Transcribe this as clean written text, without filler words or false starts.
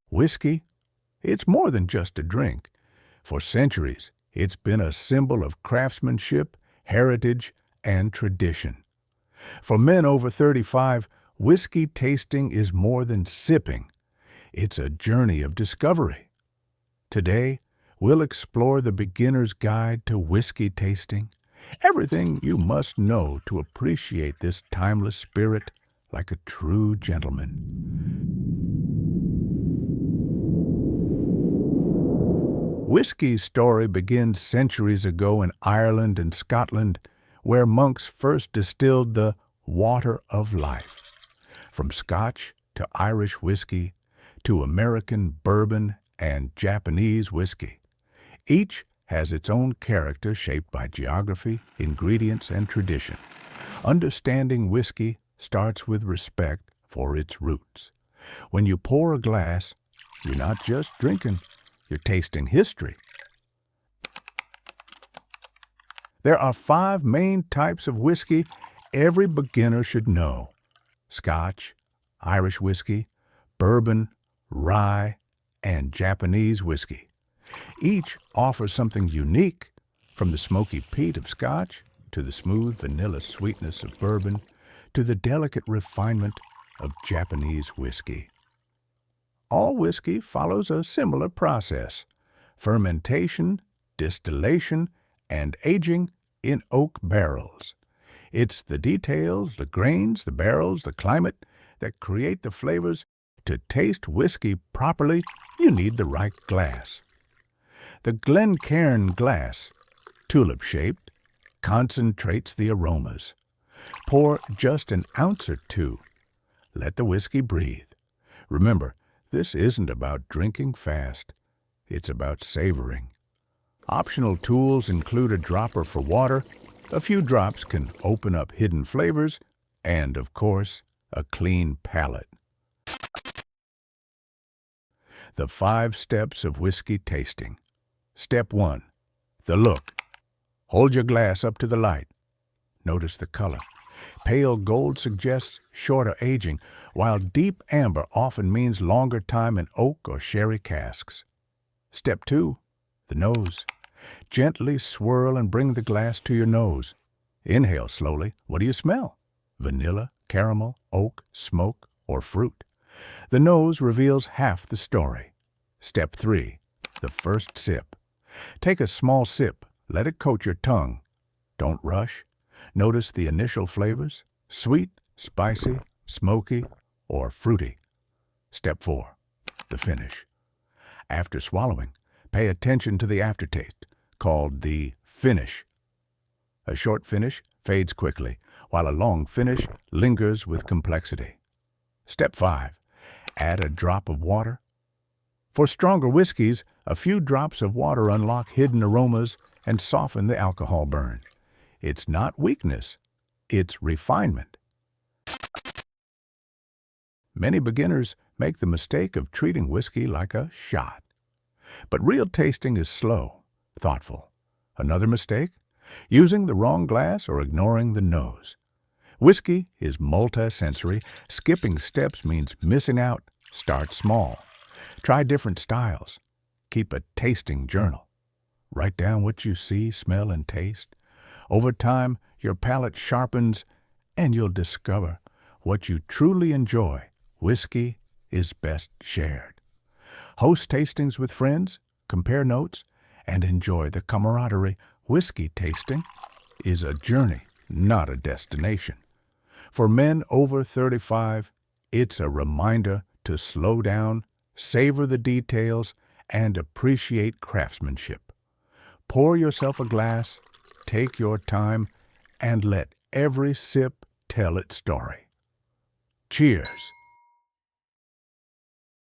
Whiskey, it's more than just a drink. For centuries, it's been a symbol of craftsmanship, heritage, and tradition. For men over 35, whiskey tasting is more than sipping. It's a journey of discovery. Today, we'll explore the beginner's guide to whiskey tasting, everything you must know to appreciate this timeless spirit like a true gentleman. Whiskey's story begins centuries ago in Ireland and Scotland, where monks first distilled the water of life. From Scotch to Irish whiskey to American bourbon and Japanese whiskey, each has its own character shaped by geography, ingredients, and tradition. Understanding whiskey starts with respect for its roots. When you pour a glass, you're not just drinking, you're tasting history. There are 5 main types of whiskey every beginner should know: Scotch, Irish whiskey, bourbon, rye, and Japanese whiskey. Each offers something unique, from the smoky peat of Scotch to the smooth vanilla sweetness of bourbon to the delicate refinement of Japanese whiskey. All whiskey follows a similar process: fermentation, distillation, and aging in oak barrels. It's the details, the grains, the barrels, the climate that create the flavors. To taste whiskey properly, you need the right glass. The Glencairn glass, tulip-shaped, concentrates the aromas. Pour just an ounce or 2. Let the whiskey breathe. Remember, this isn't about drinking fast. It's about savoring. Optional tools include a dropper for water. A few drops can open up hidden flavors, and, of course, a clean palate. The 5 steps of whiskey tasting. Step 1. The look. Hold your glass up to the light. Notice the color. Pale gold suggests shorter aging, while deep amber often means longer time in oak or sherry casks. Step 2. The nose. Gently swirl and bring the glass to your nose. Inhale slowly. What do you smell? Vanilla, caramel, oak, smoke, or fruit? The nose reveals half the story. Step 3. The first sip. Take a small sip. Let it coat your tongue. Don't rush. Notice the initial flavors: sweet, spicy, smoky, or fruity. Step 4. The finish. After swallowing, pay attention to the aftertaste, called the finish. A short finish fades quickly, while a long finish lingers with complexity. Step 5. Add a drop of water. For stronger whiskeys, a few drops of water unlock hidden aromas and soften the alcohol burn. It's not weakness, it's refinement. Many beginners make the mistake of treating whiskey like a shot. But real tasting is slow, thoughtful. Another mistake? Using the wrong glass or ignoring the nose. Whiskey is multi-sensory. Skipping steps means missing out. Start small. Try different styles. Keep a tasting journal. Write down what you see, smell, and taste. Over time, your palate sharpens, and you'll discover what you truly enjoy. Whiskey is best shared. Host tastings with friends, compare notes, and enjoy the camaraderie. Whiskey tasting is a journey, not a destination. For men over 35, it's a reminder to slow down, savor the details, and appreciate craftsmanship. Pour yourself a glass, take your time, and let every sip tell its story. Cheers